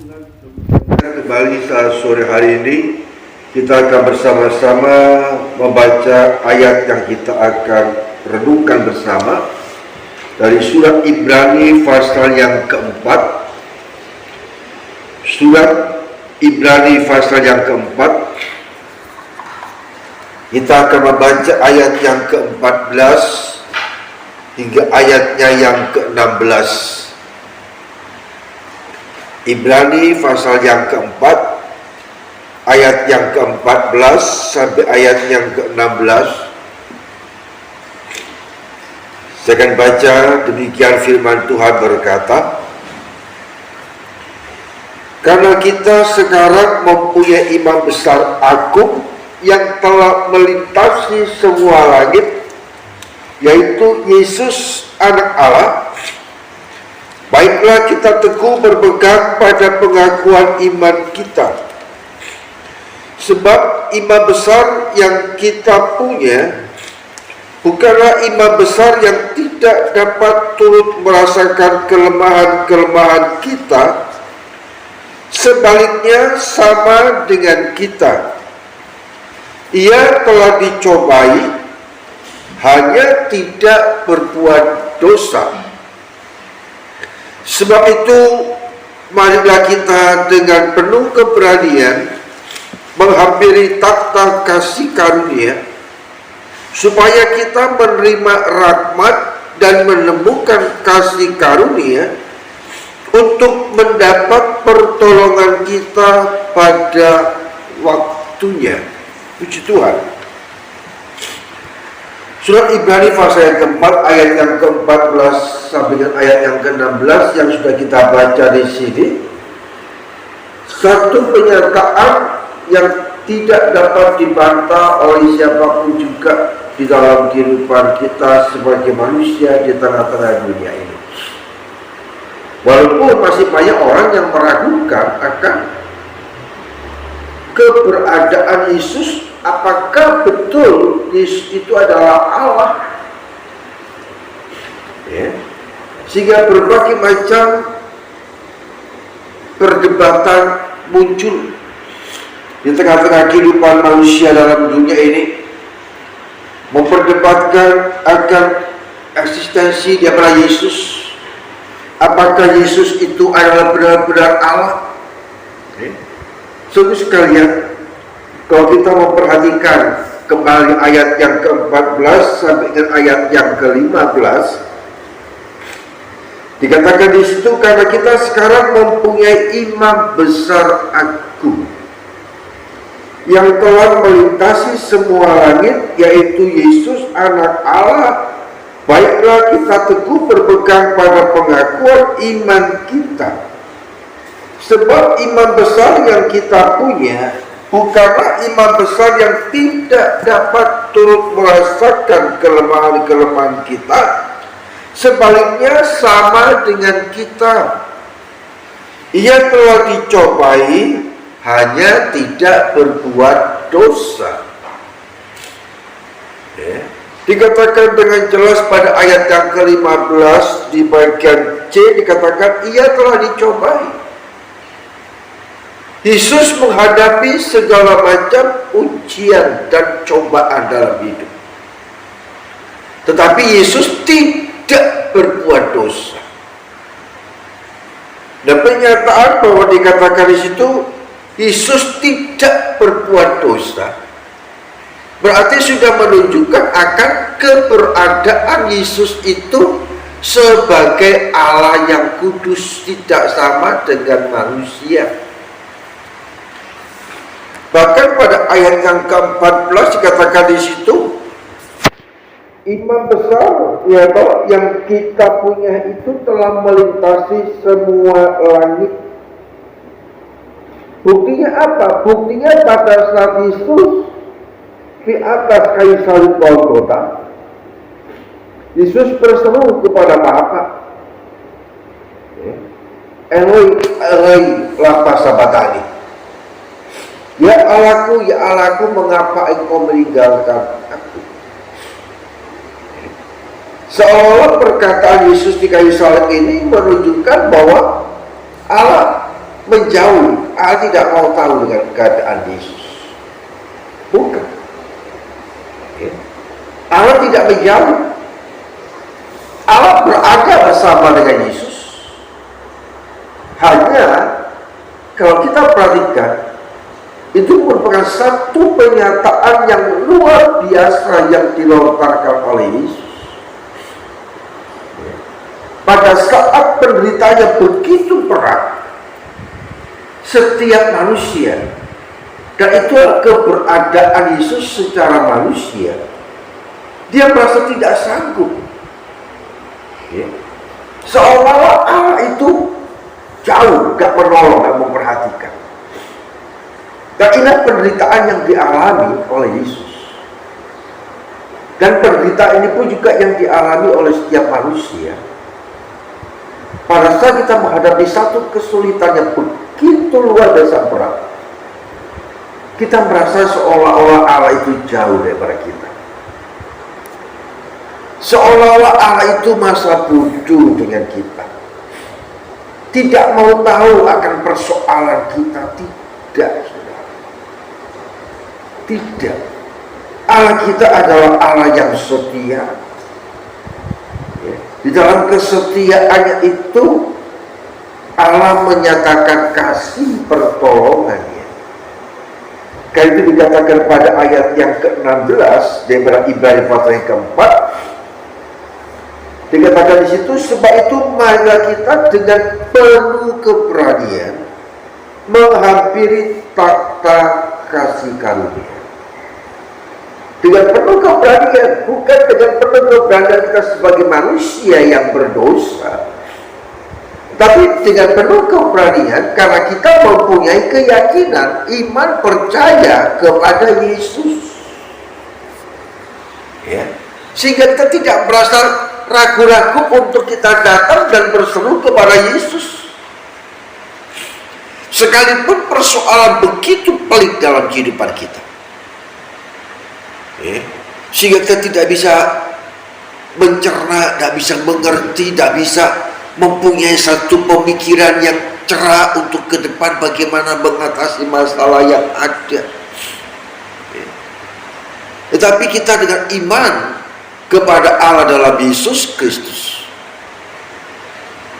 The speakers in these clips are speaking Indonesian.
Kembali saat sore hari ini kita akan bersama-sama membaca ayat yang kita akan renungkan bersama dari surat Ibrani pasal yang keempat. Surat Ibrani pasal yang keempat, kita akan membaca ayat yang ke-14 hingga ayatnya yang ke-16. Ibrani pasal yang keempat, ayat yang ke-14 sampai ayat yang ke-16. Saya akan baca, demikian firman Tuhan berkata, karena kita sekarang mempunyai imam besar agung yang telah melintasi semua langit, yaitu Yesus anak Allah, baiklah kita teguh berpegang pada pengakuan iman kita. Sebab imam besar yang kita punya bukanlah imam besar yang tidak dapat turut merasakan kelemahan-kelemahan kita. Sebaliknya sama dengan kita. Ia telah dicobai, hanya tidak berbuat dosa. Sebab itu, marilah kita dengan penuh keberanian menghampiri takhta kasih karunia, supaya kita menerima rahmat dan menemukan kasih karunia untuk mendapat pertolongan kita pada waktunya. Puji Tuhan. Surat Ibrani pasal yang keempat, ayat yang ke-14 sampai dengan ayat yang ke-16 yang sudah kita baca di sini, satu pernyataan yang tidak dapat dibantah oleh siapapun juga di dalam kehidupan kita sebagai manusia di tengah-tengah dunia ini. Walaupun masih banyak orang yang meragukan akan keberadaan Yesus, apakah betul Yesus itu adalah Allah, ya. Sehingga berbagai macam perdebatan muncul di tengah-tengah kehidupan manusia dalam dunia ini, memperdebatkan akan eksistensi daripada Yesus. Apakah Yesus itu adalah benar-benar Allah? Saudara sekalian, kalau kita memperhatikan kembali ayat yang ke-14 sampai dengan ayat yang ke-15, dikatakan di situ, karena kita sekarang mempunyai imam besar agung yang telah melintasi semua langit, yaitu Yesus anak Allah. Baiklah kita teguh berpegang pada pengakuan iman kita. Sebab imam besar yang kita punya bukanlah imam besar yang tidak dapat turut merasakan kelemahan-kelemahan kita. Sebaliknya sama dengan kita. Ia telah dicobai, hanya tidak berbuat dosa. Ya. Dikatakan dengan jelas pada ayat yang ke-15 di bagian C, dikatakan ia telah dicobai. Yesus menghadapi segala macam ujian dan cobaan dalam hidup. Tetapi Yesus tidak berbuat dosa. Dan pernyataan bahwa dikatakan di situ Yesus tidak berbuat dosa, berarti sudah menunjukkan akan keberadaan Yesus itu sebagai Allah yang kudus, tidak sama dengan manusia. Bahkan pada ayat yang ke-14 dikatakan di situ, imam besar yang kita punya itu telah melintasi semua langit. Buktinya apa? Buktinya pada saat Yesus di atas kayu salib Golgota, Yesus berseru kepada Bapa, Eloi, Eloi, lama sabachthani. Ya Allahku, mengapa engkau meninggalkan aku? Seolah perkataan Yesus di kayu salib ini menunjukkan bahwa Allah menjauh, Allah tidak mau tahu dengan keadaan Yesus. Bukan. Ya. Allah tidak menjauh. Allah berada bersama dengan Yesus. Hanya kalau kita perhatikan, itu merupakan satu pernyataan yang luar biasa yang dilontarkan oleh Yesus. Pada saat penderitaannya begitu berat, setiap manusia, dan itu keberadaan Yesus secara manusia, dia merasa tidak sanggup. Ya. Seolah-olah Allah itu jauh, gak menolong, gak memperhatikan. Dan inilah penderitaan yang dialami oleh Yesus. Dan penderitaan ini pun juga yang dialami oleh setiap manusia. Pada saat kita menghadapi satu kesulitan yang begitu luar biasa berat, kita merasa seolah-olah Allah itu jauh daripada kita. Seolah-olah Allah itu masa bodoh dengan kita. Tidak mau tahu akan persoalan kita. Tidak, saudara. Tidak. Allah kita adalah Allah yang setia. Di dalam kesetiaannya itu, Allah menyatakan kasih pertolongannya. Karena itu dikatakan pada ayat yang ke-16 daripada Ibrani pasal yang keempat, dikatakan di situ, sebab itu marilah kita dengan penuh keberanian menghampiri takhta kasih karunia. Dengan penuh keberanian, bukan dengan penuh keberanian kita sebagai manusia yang berdosa, tapi dengan penuh keberanian karena kita mempunyai keyakinan, iman, percaya kepada Yesus. Ya. Sehingga kita tidak merasa ragu-ragu untuk kita datang dan berseru kepada Yesus. Sekalipun persoalan begitu pelik dalam kehidupan kita. Ya. Sehingga kita tidak bisa mencerna, tidak bisa mengerti, tidak bisa mempunyai satu pemikiran yang cerah untuk ke depan bagaimana mengatasi masalah yang ada. Ya. Tetapi kita dengan iman kepada Allah dalam Yesus Kristus,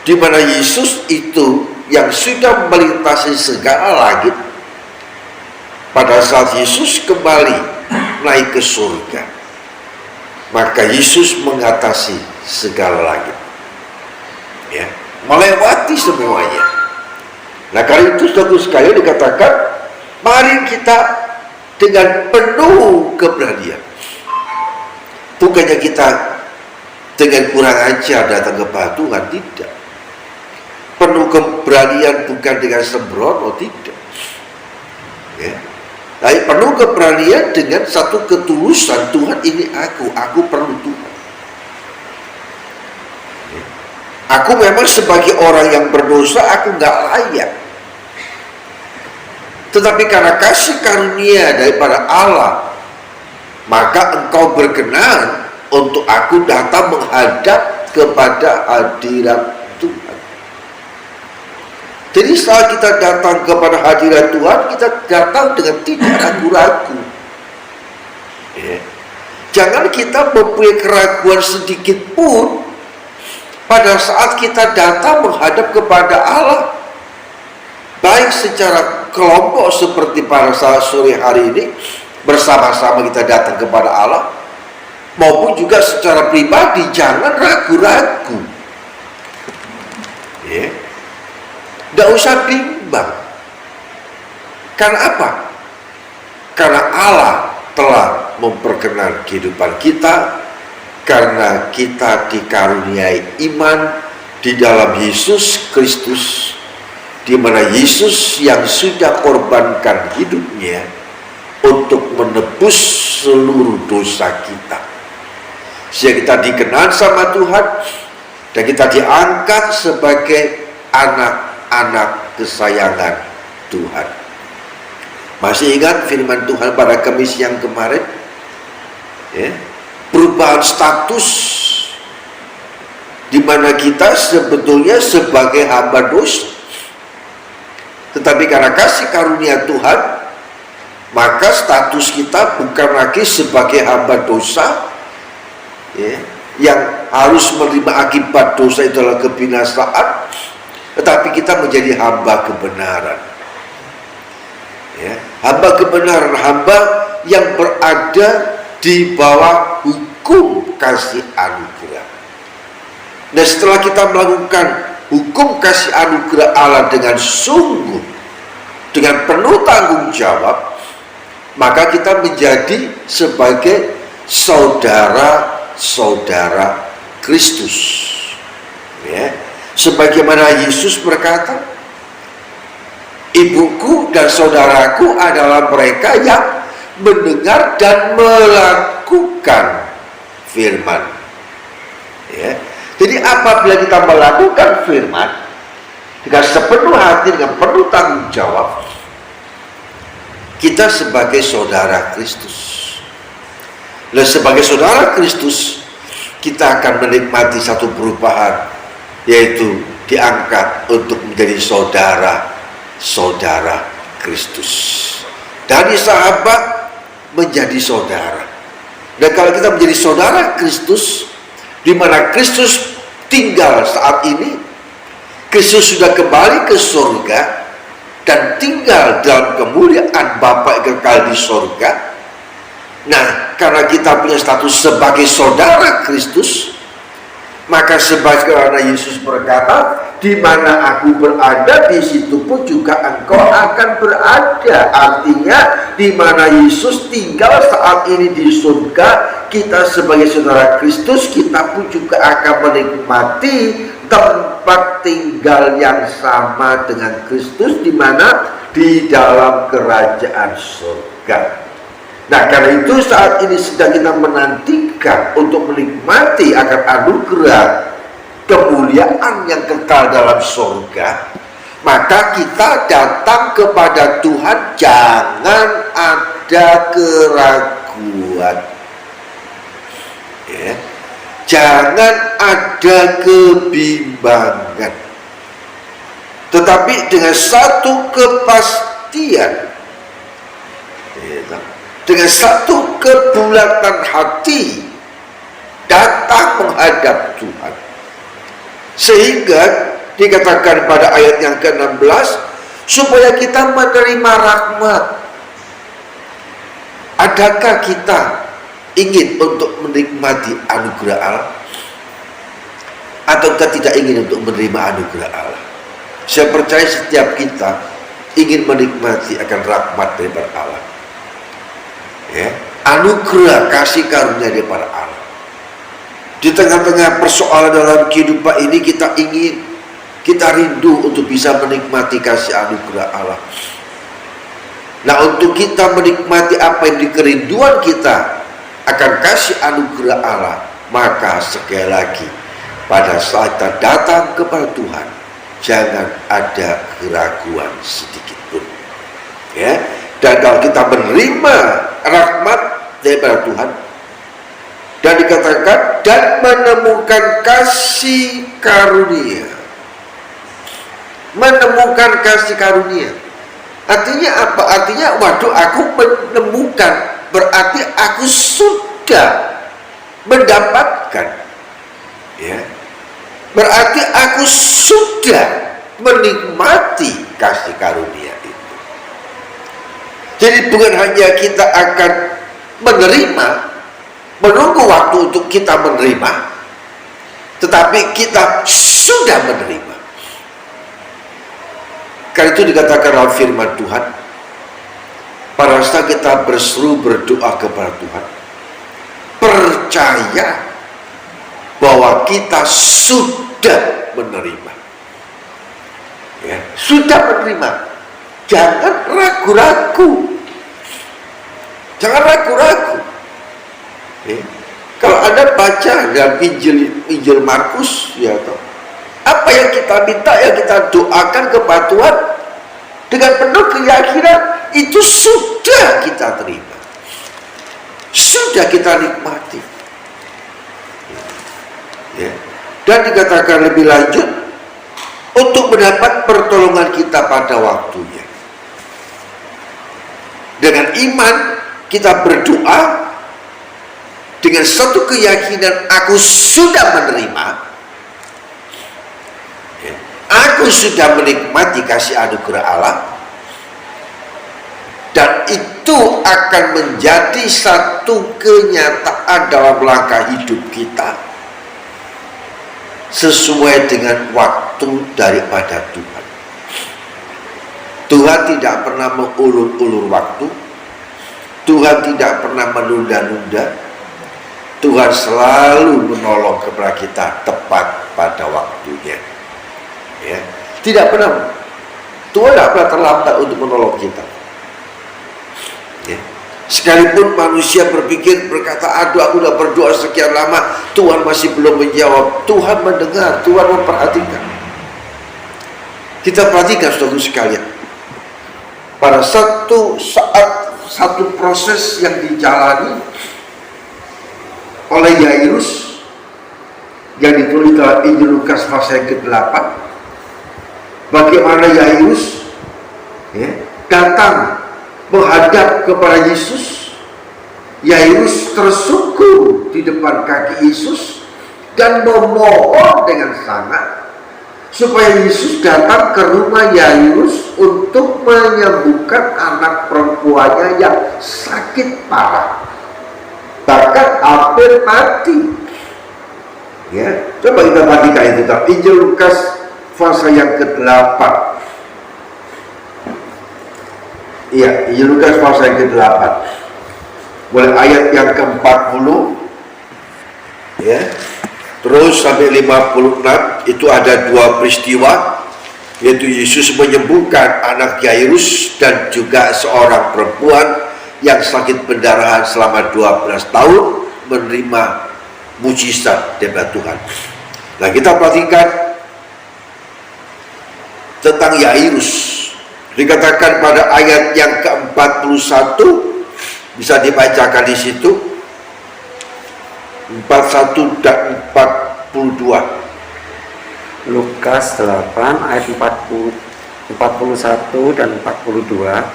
di mana Yesus itu yang sudah melintasi segala langit. Pada saat Yesus kembali naik ke surga, maka Yesus mengatasi segala langit, ya, melewati semuanya. Nah, karena itu suatu sekali dikatakan, mari kita dengan penuh keberanian. Bukannya kita dengan kurang ajar datang kepada Tuhan, tidak. Penuh keberanian bukan dengan sembrono, tidak. Ya. Tapi penuh keberanian dengan satu ketulusan, Tuhan ini aku perlu Tuhan. Ya. Aku memang sebagai orang yang berdosa, aku gak layak. Tetapi karena kasih karunia daripada Allah, maka engkau berkenan untuk aku datang menghadap kepada hadirat Tuhan. Jadi saat kita datang kepada hadirat Tuhan, kita datang dengan tidak ragu-ragu. Ya. Jangan kita mempunyai keraguan sedikit pun pada saat kita datang menghadap kepada Allah. Baik secara kelompok seperti pada saat sore hari ini, bersama-sama kita datang kepada Allah, maupun juga secara pribadi, jangan ragu-ragu. Ya. Tidak usah bimbang. Karena apa? Karena Allah telah memperkenan kehidupan kita, karena kita dikaruniai iman di dalam Yesus Kristus, di mana Yesus yang sudah korbankan hidupnya untuk menebus seluruh dosa kita. Sehingga kita dikenal sama Tuhan, dan kita diangkat sebagai anak-anak kesayangan Tuhan. Masih ingat firman Tuhan pada Kamis yang kemarin? Ya, perubahan status, di mana kita sebetulnya sebagai hamba dosa, Tetapi karena kasih karunia Tuhan, maka status kita bukan lagi sebagai hamba dosa, ya, yang harus menerima akibat dosa itu adalah kebinasaan, tetapi kita menjadi hamba kebenaran, ya, hamba kebenaran, hamba yang berada di bawah hukum kasih anugerah. Dan setelah kita melakukan hukum kasih anugerah Allah dengan sungguh, dengan penuh tanggung jawab, maka kita menjadi sebagai saudara-saudara Kristus, ya. Sebagaimana Yesus berkata, ibuku dan saudaraku adalah mereka yang mendengar dan melakukan firman, ya. Jadi apabila kita melakukan firman dengan sepenuh hati, dengan penuh tanggung jawab, kita sebagai saudara Kristus. Dan sebagai saudara Kristus, kita akan menikmati satu perubahan, yaitu diangkat untuk menjadi saudara-saudara Kristus. Dari sahabat menjadi saudara. Dan kalau kita menjadi saudara Kristus, di mana Kristus tinggal saat ini, Kristus sudah kembali ke surga dan tinggal dalam kemuliaan Bapa yang kekal di surga. Nah, karena kita punya status sebagai saudara Kristus, maka sebagaimana Yesus berkata, di mana aku berada, di situ pun juga engkau akan berada. Artinya, di mana Yesus tinggal saat ini di surga, kita sebagai saudara Kristus, kita pun juga akan menikmati tempat tinggal yang sama dengan Kristus, di mana di dalam kerajaan surga. Nah, karena itu saat ini sedang kita menantikan untuk menikmati akan anugerah kemuliaan yang kekal dalam surga, maka kita datang kepada Tuhan, jangan ada keraguan, ya. Jangan ada kebimbangan, tetapi dengan satu kepastian, dengan satu kebulatan hati datang menghadap Tuhan. Sehingga dikatakan pada ayat yang ke-16, supaya kita menerima rahmat. Adakah kita ingin untuk menikmati anugerah Allah, ataukah tidak ingin untuk menerima anugerah Allah? Saya percaya setiap kita ingin menikmati akan rahmat daripada Allah, ya, anugerah kasih karunia daripada Allah. Di tengah-tengah persoalan dalam kehidupan ini, kita rindu untuk bisa menikmati kasih anugerah Allah. Nah, untuk kita menikmati apa yang di kerinduan kita akan kasih anugerah Allah, maka sekali lagi pada saat kita datang kepada Tuhan, jangan ada keraguan sedikit pun, ya. Dan kalau kita menerima rahmat daripada Tuhan, dan dikatakan dan menemukan kasih karunia, menemukan kasih karunia, artinya apa? Artinya waktu aku menemukan, berarti aku sudah mendapatkan, ya. Berarti aku sudah menikmati kasih karunia itu. Jadi bukan hanya kita akan menerima, menunggu waktu untuk kita menerima, tetapi kita sudah menerima. Karena itu dikatakan dalam firman Tuhan, pada saat kita berseru berdoa kepada Tuhan, percaya bahwa kita sudah menerima, ya, sudah menerima. Jangan ragu-ragu, jangan ragu-ragu. Kalau Anda baca dalam Injil Markus, ya, apa yang kita minta, yang kita doakan kepada Tuhan dengan penuh keyakinan, itu sudah kita terima, sudah kita nikmati, ya. Dan dikatakan lebih lanjut, untuk mendapat pertolongan kita pada waktunya. Dengan iman kita berdoa dengan satu keyakinan, aku sudah menerima, aku sudah menikmati kasih anugerah Allah, dan itu akan menjadi satu kenyataan dalam langkah hidup kita sesuai dengan waktu daripada Tuhan. Tuhan tidak pernah mengulur-ulur waktu, Tuhan tidak pernah menunda-nunda, Tuhan selalu menolong kepada kita tepat pada waktunya. Ya, tidak pernah, Tuhan tidak pernah terlambat untuk menolong kita. Ya. Sekalipun manusia berkata, aduh aku sudah berdoa sekian lama, Tuhan masih belum menjawab. Tuhan mendengar, Tuhan memperhatikan. Kita perhatikan saudara sekalian, pada satu saat, satu proses yang dijalani oleh Yairus yang ditulis dalam Injil Lukas pasal yang ke-8, bagaimana Yairus datang menghadap kepada Yesus. Yairus tersungkur di depan kaki Yesus dan memohon dengan sangat supaya Yesus datang ke rumah Yairus untuk menyembuhkan anak perempuannya yang sakit parah, bahkan hampir mati. Ya, coba kita perhatikan itu dalam Injil Lukas pasal yang ke-8. Iya, Injil Lukas pasal yang ke-8. Mulai ayat yang ke-40 ya, terus sampai 56, itu ada dua peristiwa, yaitu Yesus menyembuhkan anak Yairus dan juga seorang perempuan yang sakit pendarahan selama 12 tahun menerima mujizat daripada Tuhan. Nah, kita perhatikan tentang Yairus. Dikatakan pada ayat yang ke-41, bisa dibacakan di situ, 41 dan 42. Lukas 8 ayat 41 dan 42.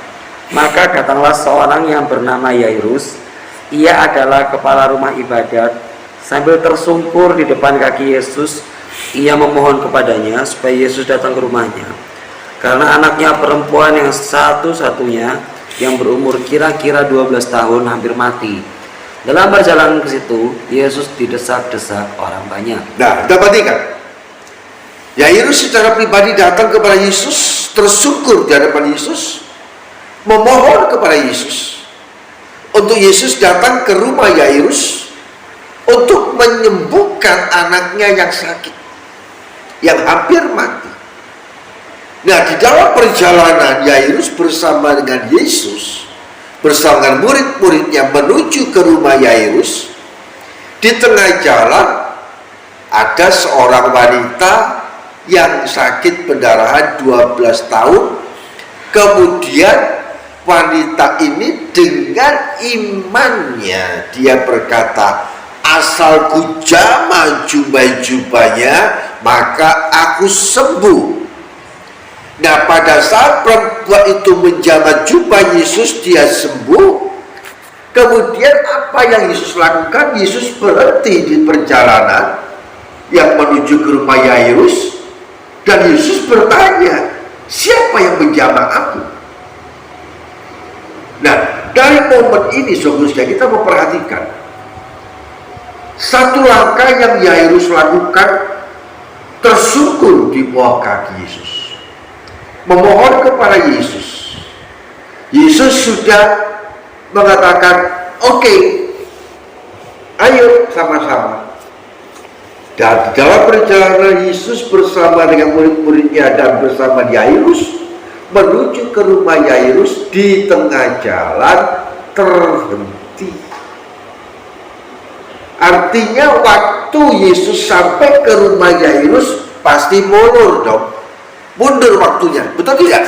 Maka datanglah seorang yang bernama Yairus. Ia adalah kepala rumah ibadat. Sambil tersungkur di depan kaki Yesus, ia memohon kepadanya supaya Yesus datang ke rumahnya, karena anaknya perempuan yang satu-satunya yang berumur kira-kira 12 tahun hampir mati. Dalam perjalanan ke situ, Yesus didesak-desak orang banyak. Nah, kita perhatikan, Yairus secara pribadi datang kepada Yesus, tersungkur di hadapan Yesus, memohon kepada Yesus untuk Yesus datang ke rumah Yairus untuk menyembuhkan anaknya yang sakit, yang hampir mati. Nah, di dalam perjalanan Yairus bersama dengan Yesus, bersama dengan murid-muridnya menuju ke rumah Yairus, di tengah jalan ada seorang wanita yang sakit pendarahan 12 tahun. Kemudian wanita ini dengan imannya dia berkata, asalku jamah jubah-jubahnya maka aku sembuh. Nah, pada saat perempuan itu menjamah jubah Yesus, dia sembuh. Kemudian apa yang Yesus lakukan? Yesus berhenti di perjalanan yang menuju ke rumah Yairus, dan Yesus bertanya, siapa yang menjamah aku? Nah, dari momen ini saudara, kita memperhatikan satu langkah yang Yairus lakukan, tersungkur di bawah kaki Yesus, memohon kepada Yesus. Yesus sudah mengatakan, oke, ayo sama-sama. Dan dalam perjalanan Yesus bersama dengan murid-muridnya dan bersama Yairus menuju ke rumah Yairus, di tengah jalan terhenti. Artinya waktu Yesus sampai ke rumah Yairus pasti mundur dong. Mundur waktunya, betul tidak?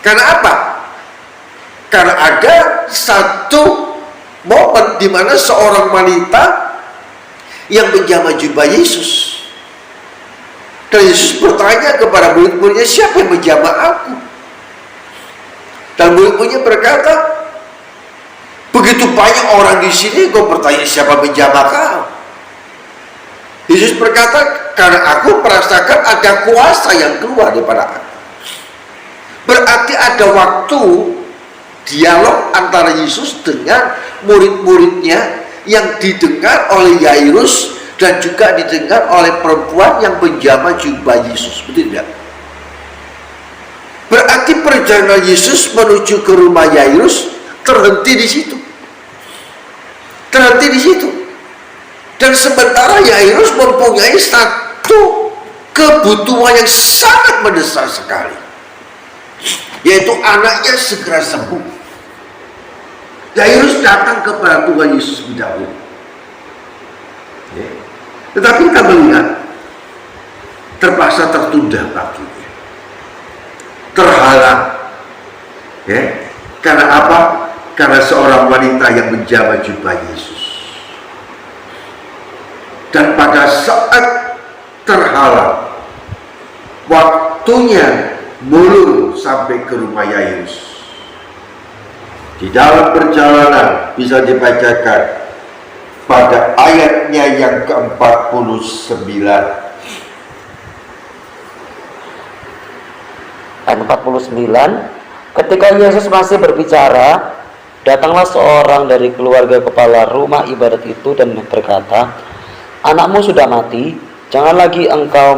Karena apa? Karena ada satu momen di mana seorang wanita yang menjamah jubah Yesus. Dan Yesus bertanya kepada murid-muridnya, siapa yang menjamah aku? Dan murid-muridnya berkata, begitu banyak orang di sini, kau bertanya siapa menjamah kau? Yesus berkata, karena aku merasakan ada kuasa yang keluar daripada aku. Berarti ada waktu dialog antara Yesus dengan murid-muridnya yang didengar oleh Yairus dan juga didengar oleh perempuan yang menjamah jubah Yesus. Betul tidak? Berarti perjalanan Yesus menuju ke rumah Yairus terhenti di situ. Terhenti di situ. Dan sementara Yairus mempunyai satu kebutuhan yang sangat mendesak sekali, yaitu anaknya segera sembuh. Yairus datang kepada Tuhan Yesus lebih dahulu. Tetapi kita melihat terpaksa tertunda waktunya, terhalang. Karena apa? Karena seorang wanita yang menjamah jubah Yesus. Dan pada saat terhalang, waktunya mulur sampai ke rumah Yairus. Di dalam perjalanan bisa dibacakan pada ayatnya yang ke-49. Ayat 49, ketika Yesus masih berbicara, datanglah seorang dari keluarga kepala rumah ibadat itu dan berkata, anakmu sudah mati, jangan lagi engkau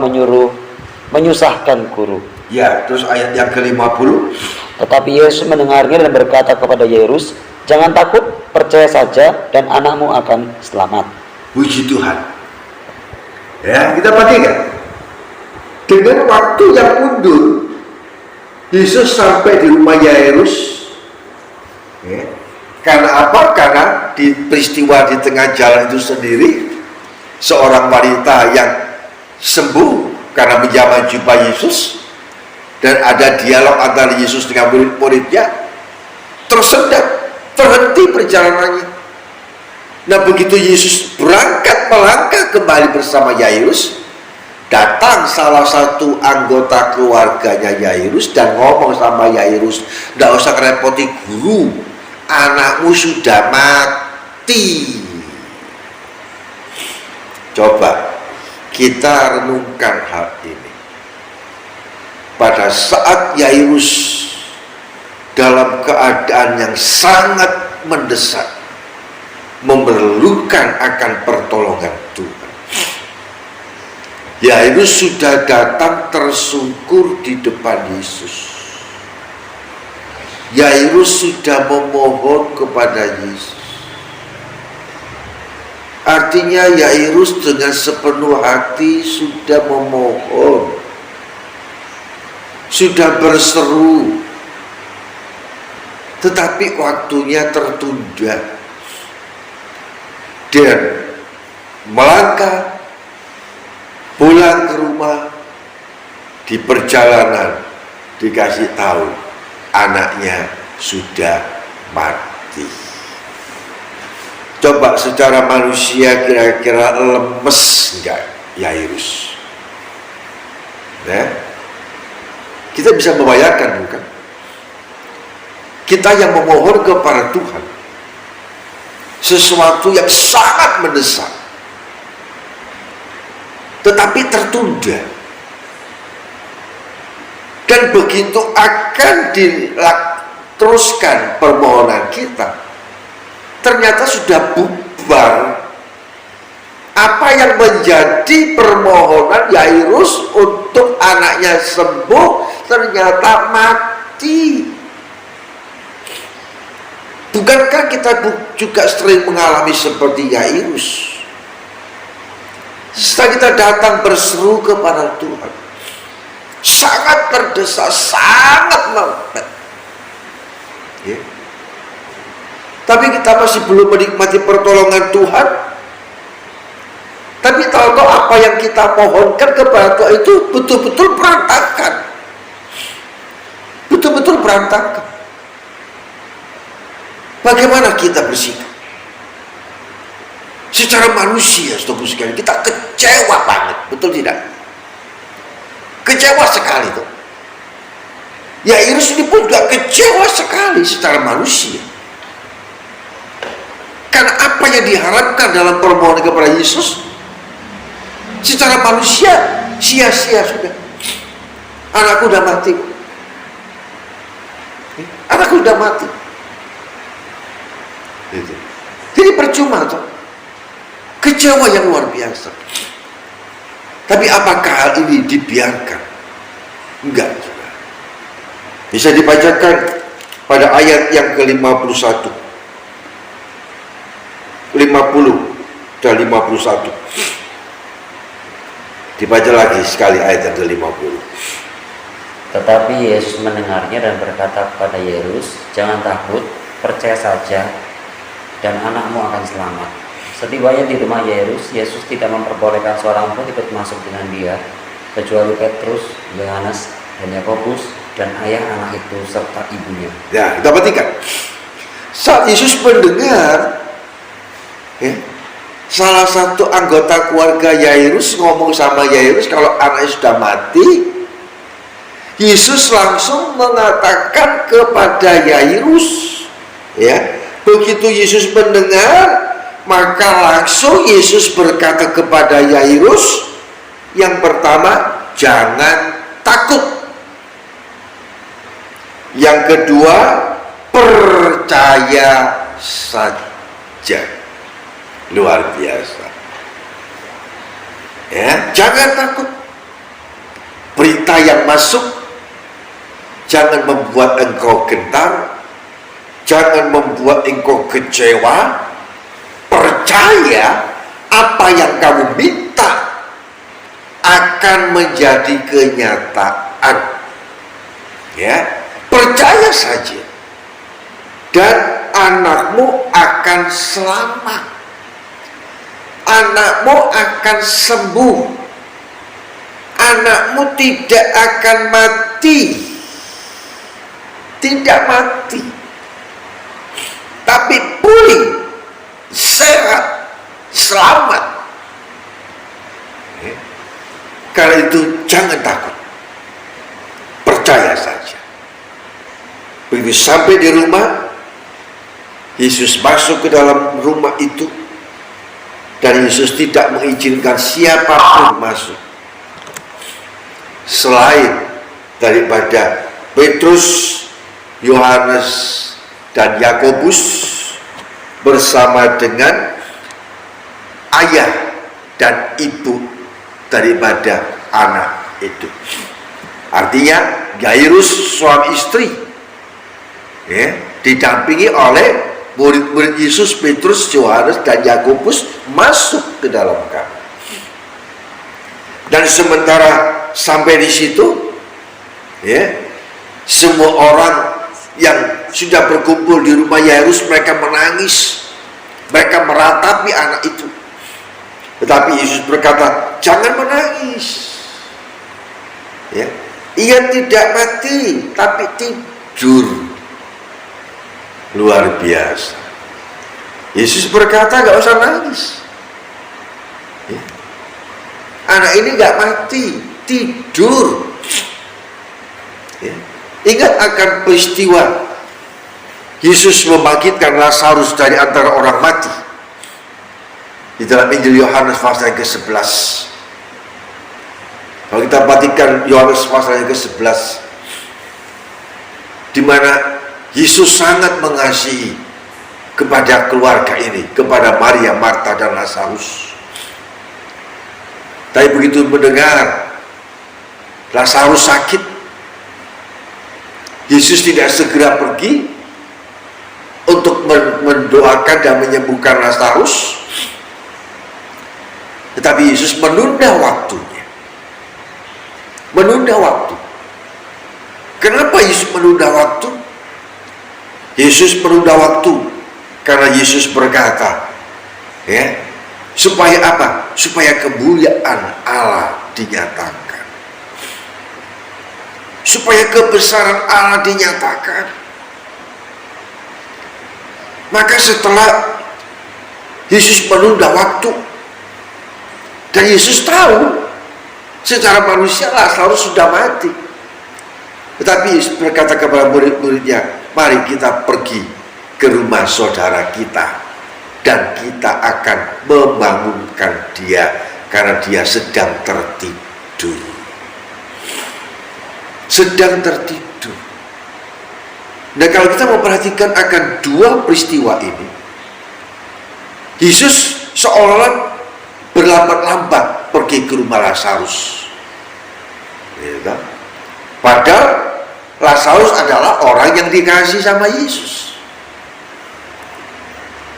menyusahkan guru. Ya, terus ayat yang ke-50. Tetapi Yesus mendengarnya dan berkata kepada Yairus, jangan takut, percaya saja dan anakmu akan selamat. Puji Tuhan. Ya, kita perhatikan. Dengan waktu yang mundur, Yesus sampai di rumah Yairus. Karena apa? Karena di peristiwa di tengah jalan itu sendiri, seorang wanita yang sembuh karena menjamah jubah Yesus, dan ada dialog antara Yesus dengan murid-muridnya, tersendat, terhenti perjalanannya. Nah, begitu Yesus berangkat melangkah kembali bersama Yairus, datang salah satu anggota keluarganya Yairus dan ngomong sama Yairus, "Nggak usah repoti guru, anakmu sudah mati." Coba kita renungkan hal ini. Pada saat Yairus dalam keadaan yang sangat mendesak, memerlukan akan pertolongan Tuhan, Yairus sudah datang tersungkur di depan Yesus. Yairus sudah memohon kepada Yesus. Artinya Yairus dengan sepenuh hati sudah memohon, sudah berseru, tetapi waktunya tertunda. Dan melangkah pulang ke rumah, di perjalanan dikasih tahu anaknya sudah mati. Coba secara manusia kira-kira lemes enggak Yairus? Kita bisa membayangkan, bukan? Kita yang memohon kepada Tuhan sesuatu yang sangat mendesak, tetapi tertunda. Dan begitu akan diteruskan permohonan kita, ternyata sudah bubar. Apa yang menjadi permohonan Yairus untuk anaknya sembuh ternyata mati. Bukankah kita juga sering mengalami seperti Yairus? Setelah kita datang berseru kepada Tuhan, sangat terdesak, sangat mepet, tapi kita masih belum menikmati pertolongan Tuhan. Tapi tahu-tahu apa yang kita mohonkan kepada Tuhan itu betul-betul berantakan. Betul-betul berantakan. Bagaimana kita bersikap? Secara manusia, saudara sekalian, kita kecewa banget, betul tidak? kecewa sekali tuh. Yairus ini pun juga kecewa sekali secara manusia. Karena apa yang diharapkan dalam permohonan kepada Yesus secara manusia sia-sia sudah. Anakku udah mati. Anakku udah mati. Gitu. Jadi percuma tuh. Kecewa yang luar biasa. Tapi apakah hal ini dibiarkan? Enggak. Bisa dibacakan pada ayat yang ke-51. 50 dan 51. Dibaca lagi sekali ayat yang ke-50. Tetapi Yesus mendengarnya dan berkata kepada Yairus, "Jangan takut, percaya saja, dan anakmu akan selamat." Setibanya di rumah Yairus, Yesus tidak memperbolehkan seorang pun ikut masuk dengan dia, kecuali Petrus, Yohanes, dan Yakobus, dan ayah anak itu serta ibunya. Ya, kita perhatikan. Saat Yesus mendengar, ya, salah satu anggota keluarga Yairus ngomong sama Yairus kalau anaknya sudah mati, Yesus langsung mengatakan kepada Yairus, ya, begitu Yesus mendengar, maka langsung Yesus berkata kepada Yairus, yang pertama, jangan takut. Yang kedua, percaya saja. Luar biasa. Ya, jangan takut. Berita yang masuk jangan membuat engkau gentar, jangan membuat engkau kecewa. Percaya apa yang kamu minta akan menjadi kenyataan. Ya, percaya saja, dan anakmu akan selamat, anakmu akan sembuh, anakmu tidak akan mati, tidak mati, tapi pulih, sehat, selamat. Karena itu jangan takut, percaya saja. Begitu sampai di rumah, Yesus masuk ke dalam rumah itu, dan Yesus tidak mengizinkan siapapun masuk selain daripada Petrus, Yohanes, dan Yakobus bersama dengan ayah dan ibu daripada anak itu. Artinya Yairus suami istri, ya, didampingi oleh murid-murid Yesus, Petrus, Yohanes, dan Yakobus masuk ke dalam kamar. Dan sementara sampai di situ, ya, semua orang yang sudah berkumpul di rumah Yairus, mereka menangis, mereka meratapi anak itu. Tetapi Yesus berkata, jangan menangis. Ya, ia tidak mati, tapi tidur. Luar biasa. Yesus berkata, gak usah nangis. Ya. Anak ini gak mati, tidur. Ya. Ingat akan peristiwa Yesus membangkitkan Lazarus dari antara orang mati di dalam Injil Yohanes pasal yang ke-11. Kalau kita perhatikan Yohanes pasal yang ke-11, di mana Yesus sangat mengasihi kepada keluarga ini, kepada Maria, Marta, dan Lazarus. Tapi begitu mendengar Lazarus sakit, Yesus tidak segera pergi untuk mendoakan dan menyembuhkan Lazarus, tetapi Yesus menunda waktunya. Menunda waktu. Kenapa Yesus menunda waktu? Yesus menunda waktu karena Yesus berkata, ya, supaya apa? Supaya kemuliaan Allah dinyatakan, supaya kebesaran Allah dinyatakan. Maka setelah Yesus menunda waktu, dan Yesus tahu Secara manusia Lazarus sudah mati. Tetapi Yesus berkata kepada murid-muridnya, mari kita pergi ke rumah saudara kita dan kita akan membangunkan dia karena dia sedang tertidur. Sedang tertidur. Nah, kalau kita memperhatikan akan dua peristiwa ini, Yesus seolah-olah berlambat-lambat pergi ke rumah Lazarus. Ya, padahal Lazarus adalah orang yang dikasihi sama Yesus.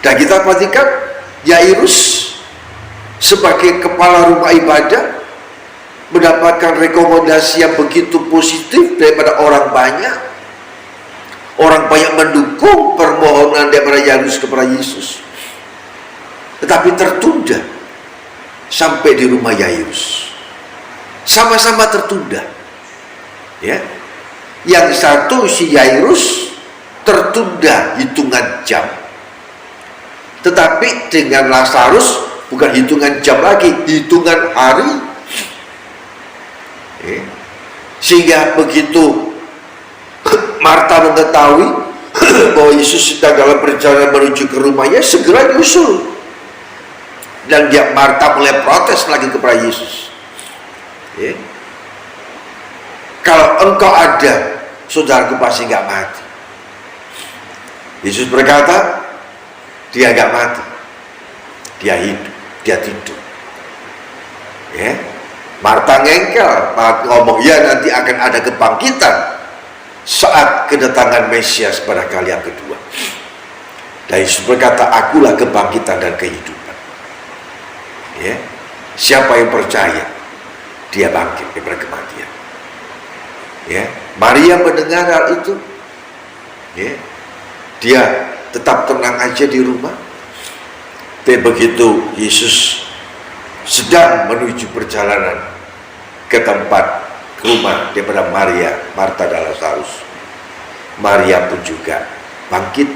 Dan kita perhatikan Yairus sebagai kepala rumah ibadah mendapatkan rekomendasi yang begitu positif daripada orang banyak. Orang banyak mendukung permohonan daripada Yairus kepada Yesus. Tetapi tertunda sampai di rumah Yairus. Sama-sama tertunda. Ya. Yang satu si Yairus tertunda hitungan jam. Tetapi dengan Lazarus bukan hitungan jam lagi, hitungan hari. Ya. Sehingga begitu Marta mengetahui bahwa Yesus sedang dalam perjalanan menuju ke rumahnya, segera nyusul. Dan Marta mulai protes lagi kepada Yesus. Ya. Kalau engkau ada, saudaraku pasti nggak mati. Yesus berkata, dia nggak mati, dia hidup, dia tidur. Ya. Marta ngengkel, ngomong ya nanti akan ada kebangkitan saat kedatangan Mesias pada kali yang kedua. Dan Yesus berkata, akulah kebangkitan dan kehidupan. Ya. Siapa yang percaya, dia bangkit daripada kematian. Ya. Maria mendengar hal itu, ya. Dia tetap tenang aja di rumah. Tapi begitu Yesus sedang menuju perjalanan ke tempat rumah daripada Maria, Marta dan Lazarus, Maria pun juga bangkit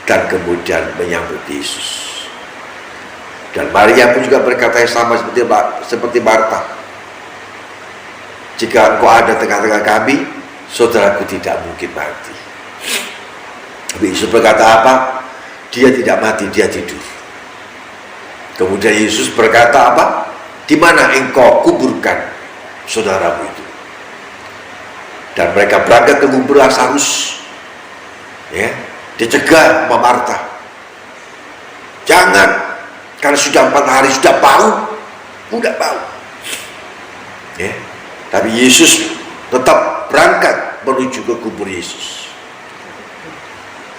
dan kemudian menyambut Yesus. Dan Maria pun juga berkata yang sama seperti Marta, jika engkau ada tengah-tengah kami, saudaraku tidak mungkin mati. Tapi Yesus berkata apa? Dia tidak mati, dia tidur. Kemudian Yesus berkata apa? Di mana engkau kuburkan saudaramu itu? Dan mereka berangkat ke kubur Lazarus. Ya, dicegah sama Marta. Jangan, karena sudah 4 hari sudah bau, udah bau. Ya, tapi Yesus tetap berangkat menuju ke kubur Yesus.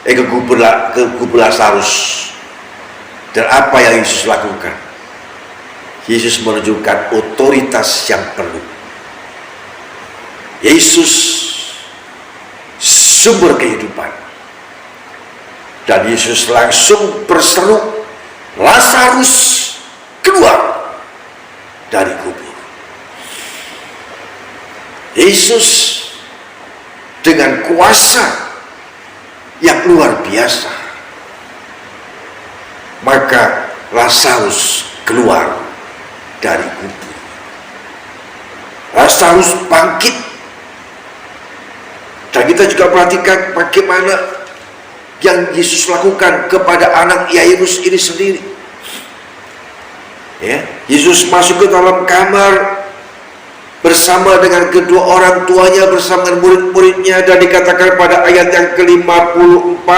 Ke kubur Lazarus. Dan apa yang Yesus lakukan? Yesus menunjukkan otoritas yang penuh. Yesus sumber kehidupan. Dan Yesus langsung berseru, Lazarus keluar dari kubur. Yesus dengan kuasa yang luar biasa, maka Lazarus keluar dari kubur. Lazarus bangkit. Dan kita juga perhatikan bagaimana yang Yesus lakukan kepada anak Yairus ini sendiri. Ya, Yesus masuk ke dalam kamar bersama dengan kedua orang tuanya, bersama dengan murid-muridnya, dan dikatakan pada ayat yang ke-54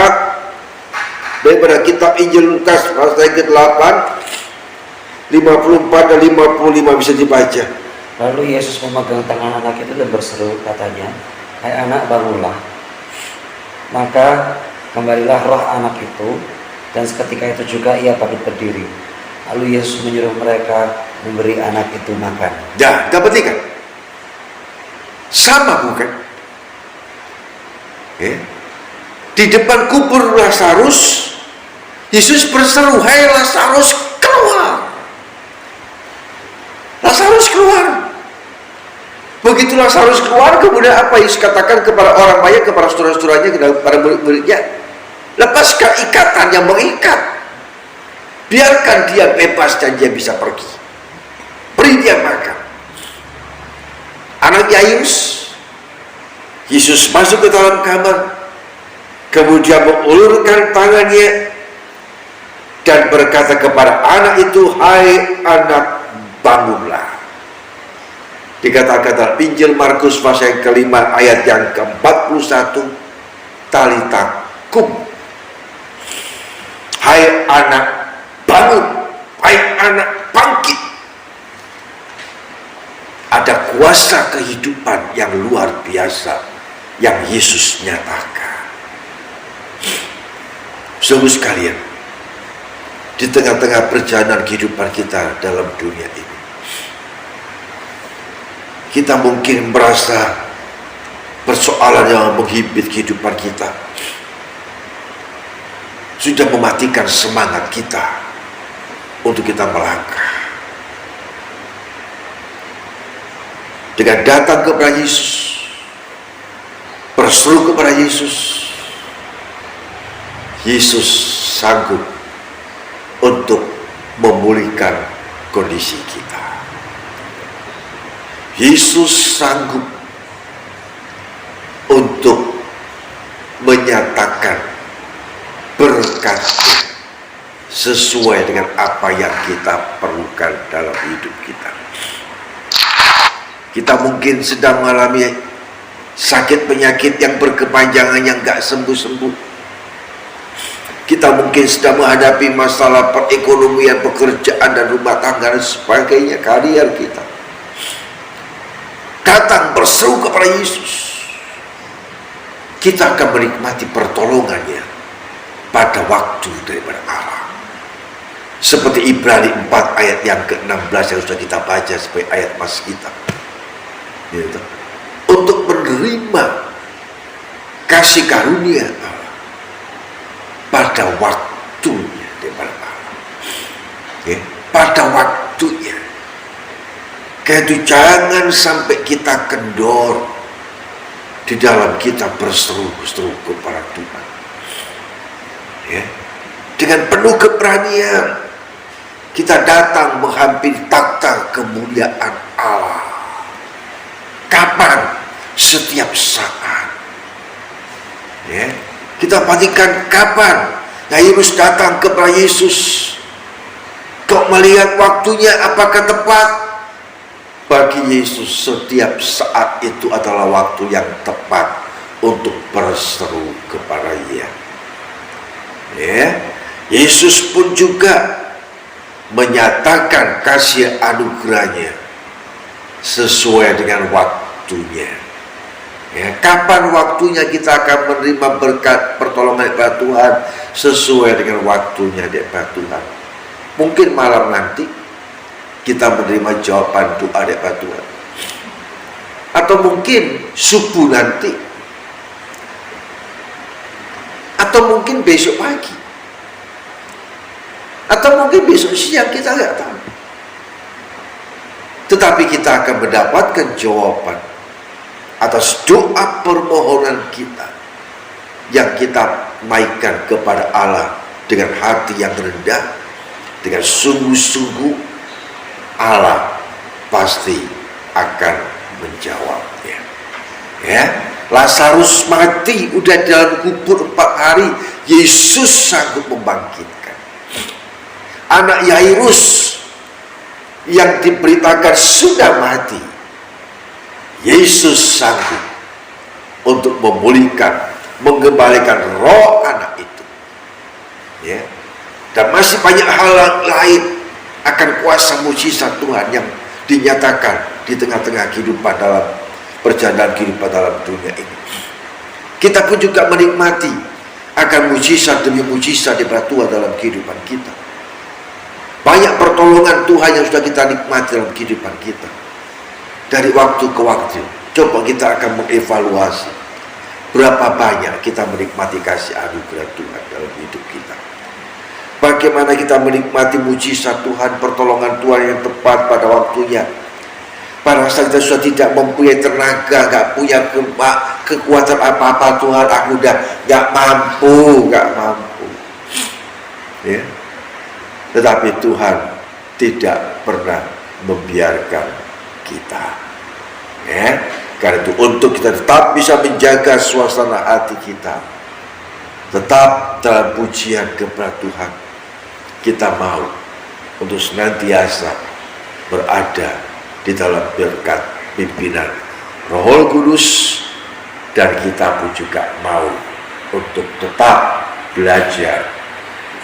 daripada kitab Injil Lukas pasal ke-8 54 dan 55 bisa dibaca. Lalu Yesus memegang tangan anak itu dan berseru, katanya, hai anak, bangunlah. Maka kembalilah roh anak itu, dan seketika itu juga ia bangkit berdiri. Lalu Yesus menyuruh mereka memberi anak itu makan. Ya, gak penting kan? Sama bukan? Ya. Di depan kubur Lazarus, Yesus berseru, hai Lazarus, keluar. Lazarus keluar. Begitu Lazarus keluar, kemudian apa Yesus katakan kepada orang banyak, kepada saudara-saudaranya, kepada murid-muridnya, lepaskan ikatan yang mengikat, biarkan dia bebas dan dia bisa pergi, beri dia makan. anak Yairus. Yesus masuk ke dalam kamar, kemudian mengulurkan tangannya dan berkata kepada anak itu, "Hai anak, bangunlah." Dikatakan dalam Injil Markus pasal yang kelima ayat yang ke-41, talita kum. Hai anak, bangun. Hai anak, bangkit. Ada kuasa kehidupan yang luar biasa yang Yesus nyatakan. Sungguh sekalian, di tengah-tengah perjalanan kehidupan kita dalam dunia ini, kita mungkin merasa persoalan yang menghimpit kehidupan kita sudah mematikan semangat kita untuk kita melangkah. Dengan datang kepada Yesus, berseru kepada Yesus, Yesus sanggup untuk memulihkan kondisi kita. Yesus sanggup untuk menyatakan berkat sesuai dengan apa yang kita perlukan dalam hidup kita. Kita mungkin sedang mengalami sakit penyakit yang berkepanjangan yang gak sembuh-sembuh. Kita mungkin sedang menghadapi masalah perekonomian, pekerjaan dan rumah tangga dan sebagainya, karier kita. Datang berseru kepada Yesus, kita akan menikmati pertolongannya pada waktu daripada Allah. Seperti Ibrani 4 ayat yang ke-16 yang sudah kita baca sebagai ayat mas kita. Gitu. Untuk menerima kasih karunia Allah pada waktunya daripada Allah. Okay. Pada waktunya. Karena itu jangan sampai kita kendor di dalam kita berseru-seru kepada Tuhan. Ya. Dengan penuh keberanian kita datang menghampiri takhta kemuliaan Allah. Kapan? Setiap saat. Ya. Kita perhatikan kapan Yairus datang kepada Yesus. Kau melihat waktunya apakah tepat? Bagi Yesus setiap saat itu adalah waktu yang tepat untuk berseru kepada Dia. Ya, Yesus pun juga menyatakan kasih anugerahnya sesuai dengan waktunya. Ya, kapan waktunya kita akan menerima berkat pertolongan dari Tuhan sesuai dengan waktunya dari Tuhan. Mungkin malam nanti kita menerima jawaban doa dari Tuhan. Atau mungkin subuh nanti. Atau mungkin besok pagi. Atau mungkin besok siang, kita nggak tahu. Tetapi kita akan mendapatkan jawaban atas doa permohonan kita yang kita naikkan kepada Allah dengan hati yang rendah, dengan sungguh-sungguh. Allah pasti akan menjawabnya. Ya, Lazarus mati udah dalam kubur 4 hari, Yesus sanggup membangkitkan. Anak Yairus yang diberitakan sudah mati, Yesus sanggup untuk memulihkan, mengembalikan roh anak itu. Ya, dan masih banyak hal lain akan kuasa mujizat Tuhan yang dinyatakan di tengah-tengah kehidupan dalam perjalanan kehidupan dalam dunia ini. Kita pun juga menikmati akan mujizat demi mujizat daripada Tuhan dalam kehidupan kita. Banyak pertolongan Tuhan yang sudah kita nikmati dalam kehidupan kita. Dari waktu ke waktu, coba kita akan mengevaluasi berapa banyak kita menikmati kasih anugerah Tuhan dalam hidup kita. Bagaimana kita menikmati mujizat Tuhan, pertolongan Tuhan yang tepat pada waktunya. Pada saat kita sudah tidak mempunyai tenaga, gak punya kekuatan apa-apa, Tuhan, aku udah gak mampu. Ya. Tetapi Tuhan tidak pernah membiarkan kita. Ya, karena itu untuk kita tetap bisa menjaga suasana hati kita, tetap dalam pujian kepada Tuhan, kita mau untuk senantiasa berada di dalam berkat pimpinan Roh Kudus, dan kita pun juga mau untuk tetap belajar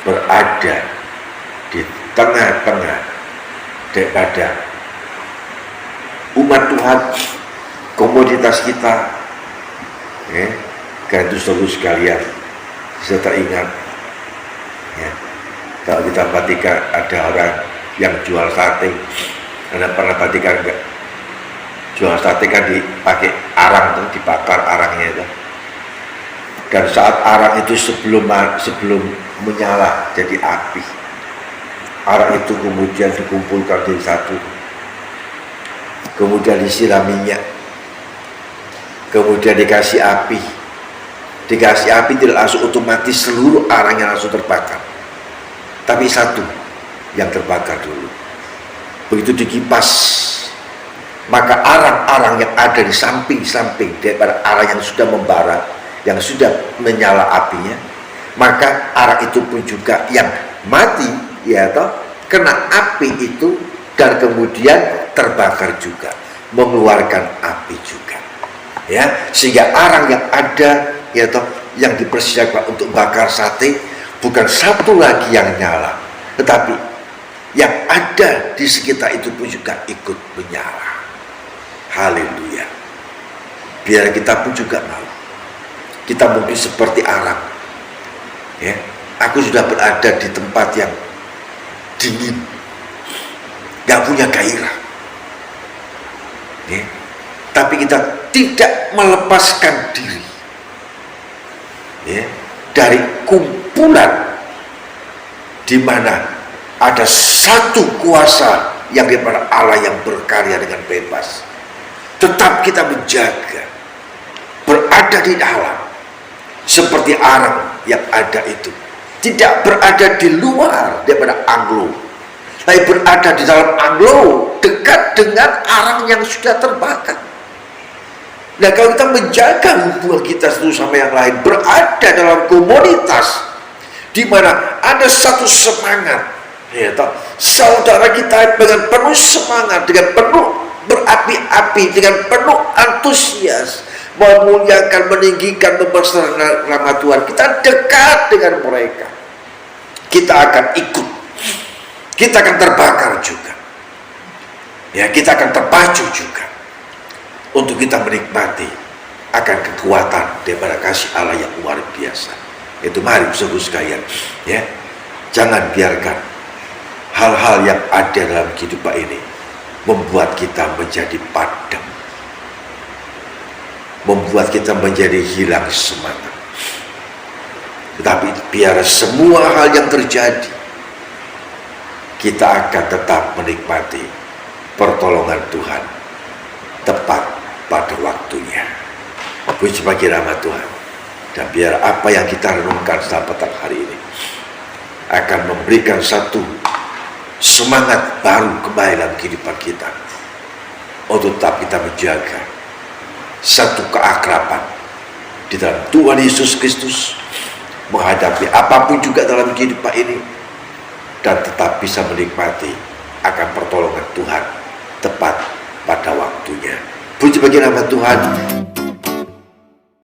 berada di tengah-tengah daripada umat Tuhan, komoditas kita. Karena itu saudara sekalian, bisa teringat ya, kalau kita perhatikan ada orang yang jual sate. Anda pernah perhatikan enggak? Jual sate kan dipakai arang tuh, dibakar arangnya itu. Dan saat arang itu sebelum menyala jadi api, arang itu kemudian dikumpulkan jadi satu, kemudian disiram minyak, kemudian dikasih api tidak langsung otomatis seluruh arangnya langsung terbakar, tapi satu yang terbakar dulu. Begitu dikipas, maka arang-arang yang ada di samping-samping daripada arang yang sudah membara, yang sudah menyala apinya, maka arang itu pun juga yang mati, ya toh, kena api itu dan kemudian terbakar juga, mengeluarkan api juga, ya, sehingga arang yang ada, ya toh, yang dipersiapkan untuk bakar sate bukan satu lagi yang nyala, tetapi yang ada di sekitar itu pun juga ikut menyala. Haleluya. Biar kita pun juga mau. Kita mungkin seperti arang, ya. Aku sudah berada di tempat yang dingin, gak punya gairah, ya. Tapi kita tidak melepaskan diri, ya, dari kumpulan di mana ada satu kuasa yang daripada Allah yang berkarya dengan bebas. Tetap kita menjaga, berada di dalam, seperti arang yang ada itu. Tidak berada di luar daripada anglo, tapi berada di dalam anglo, dekat dengan arang yang sudah terbakar. Nah, kalau kita menjaga hubungan kita satu sama yang lain, berada dalam komunitas di mana ada satu semangat, ya toh, saudara kita dengan penuh semangat, dengan penuh berapi-api, dengan penuh antusias, memuliakan, meninggikan, membesarkan nama Tuhan, kita dekat dengan mereka, kita akan ikut, kita akan terbakar juga, ya, kita akan terpacu juga untuk kita menikmati akan kekuatan daripada kasih Allah yang luar biasa. Itu mari saudara sekalian, ya, jangan biarkan hal-hal yang ada dalam kehidupan ini membuat kita menjadi padam, membuat kita menjadi hilang semangat. Tetapi biar semua hal yang terjadi, kita akan tetap menikmati pertolongan Tuhan tepat pada waktunya. Puji bagi nama Tuhan. Dan biar apa yang kita renungkan pada petang hari ini akan memberikan satu semangat baru kembali dalam kehidupan kita, untuk tetap kita menjaga satu keakraban di dalam Tuhan Yesus Kristus, menghadapi apapun juga dalam kehidupan ini, dan tetap bisa menikmati akan pertolongan Tuhan tepat pada waktunya. Puji bagi nama Tuhan.